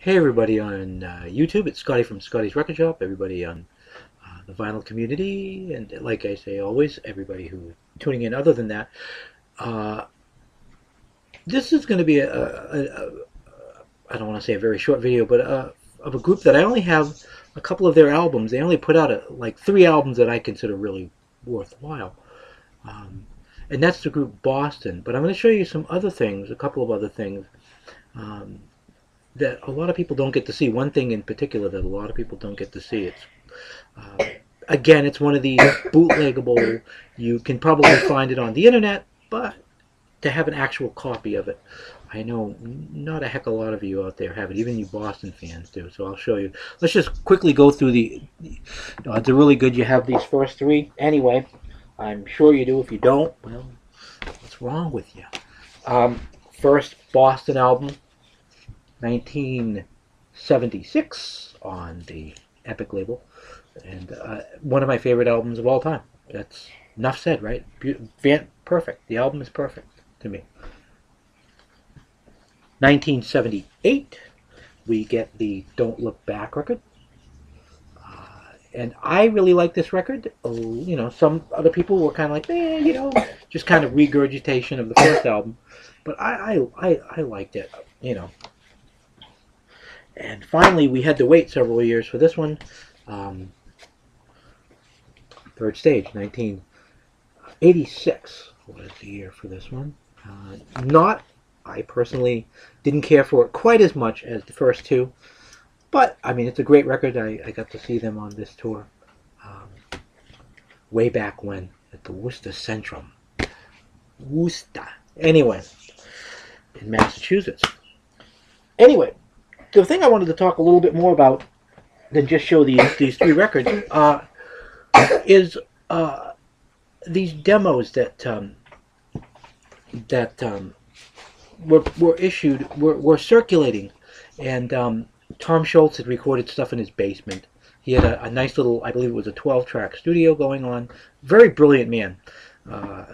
Hey everybody on YouTube, it's Scotty from Scotty's Record Shop, everybody on the vinyl community, and like I say always, everybody who's tuning in other than that. Uh, this is going to be I don't want to say a very short video, but of a group that I only have a couple of their albums. They only put out like 3 albums that I consider really worthwhile. Um, and that's the group Boston. But I'm going to show you some other things, a couple of other things. Um, that a lot of people don't get to see. One thing in particular that a lot of people don't get to see. It's again, it's one of these bootlegable. You can probably find it on the internet, but to have an actual copy of it, I know not a heck of a lot of you out there have it. Even you Boston fans do. So I'll show you. Let's just quickly go through the. It's really good. You have these first 3 anyway. I'm sure you do. If you don't, well, what's wrong with you? First Boston album. 1976 on the Epic label, and one of my favorite albums of all time. That's enough said, right? Perfect. The album is perfect to me. 1978, we get the Don't Look Back record, and I really like this record. You know, some other people were kind of like, you know, just kind of regurgitation of the first album, but I liked it, you know. And finally, we had to wait several years for this one. Third Stage, 1986 was the year for this one. I personally didn't care for it quite as much as the first 2. But, I mean, it's a great record. I got to see them on this tour way back when at the Worcester Centrum. Worcester. Anyway, in Massachusetts. Anyway, the thing I wanted to talk a little bit more about than just show these 3 records is these demos that were issued, were circulating, and Tom Schultz had recorded stuff in his basement. He had a nice little, I believe it was a 12-track studio going on. Very brilliant man.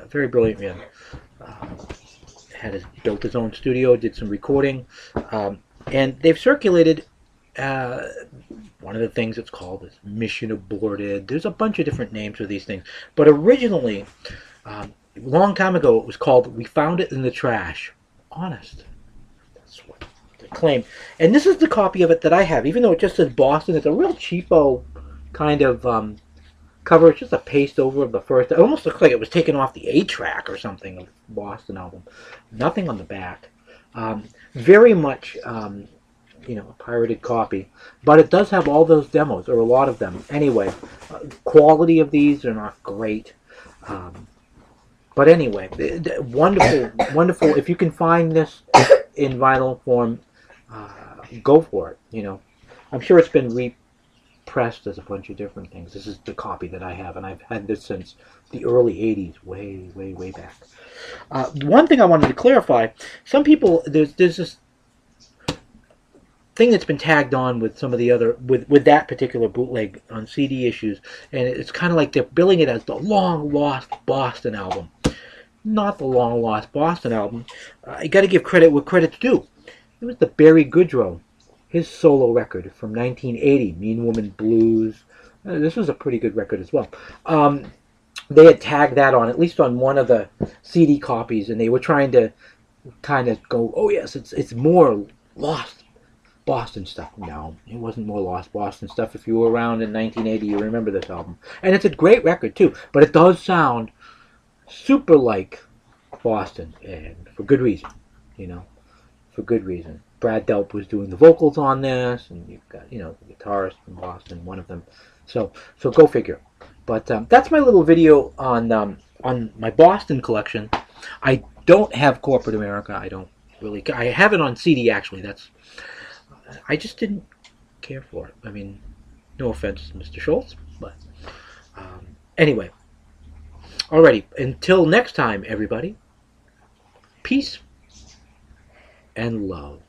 Very brilliant man. Built his own studio, did some recording. And they've circulated, one of the things it's called is Mission Aborted. There's a bunch of different names for these things. But originally, a long time ago, it was called We Found It in the Trash. Honest. That's what they claim. And this is the copy of it that I have. Even though it just says Boston, it's a real cheapo kind of cover. It's just a paste over of the first. It almost looks like it was taken off the 8-track or something of the Boston album. Nothing on the back. Very much, you know, a pirated copy, but it does have all those demos, or a lot of them. Anyway, quality of these are not great, but anyway, wonderful, wonderful. If you can find this in vinyl form, go for it. You know, I'm sure it's been repressed as a bunch of different things. This is the copy that I have, and I've had this since the early 80s, way back. One thing I wanted to clarify, some people, there's this thing that's been tagged on with some of the other, with that particular bootleg on CD issues, and it's kind of like they're billing it as the long-lost Boston album. Not the long-lost Boston album. You got to give credit where credit's due. It was the Barry Goodrow, his solo record from 1980, Mean Woman Blues. This was a pretty good record as well. They had tagged that on, at least on one of the CD copies, and they were trying to kind of go, oh yes, it's more lost Boston stuff. No, it wasn't more lost Boston stuff. If you were around in 1980, you remember this album. And it's a great record too, but it does sound super like Boston, and for good reason, you know, for good reason. Brad Delp was doing the vocals on this, and you've got, you know, the guitarist from Boston, one of them. So go figure. But that's my little video on my Boston collection. I don't have Corporate America. I don't really. I have it on CD actually. I just didn't care for it. I mean, no offense to Mr. Schultz, but anyway. Alrighty. Until next time, everybody. Peace and love.